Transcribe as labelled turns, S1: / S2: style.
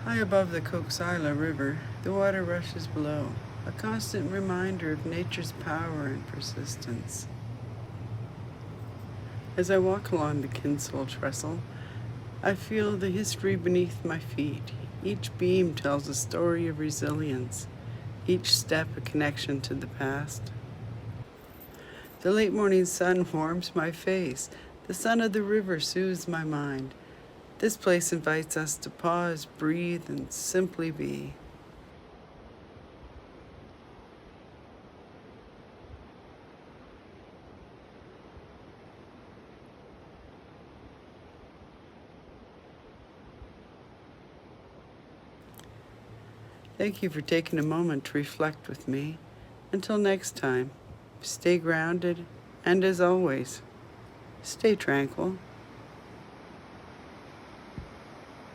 S1: High above the Koksilah River, the water rushes below, a constant reminder of nature's power and persistence. As I walk along the Kinsol Trestle, I feel the history beneath my feet. Each beam tells a story of resilience, each step a connection to the past. The late morning sun warms my face. The sun of the river soothes my mind. This place invites us to pause, breathe, and simply be. Thank you for taking a moment to reflect with me. Until next time, stay grounded, and as always, stay tranquil.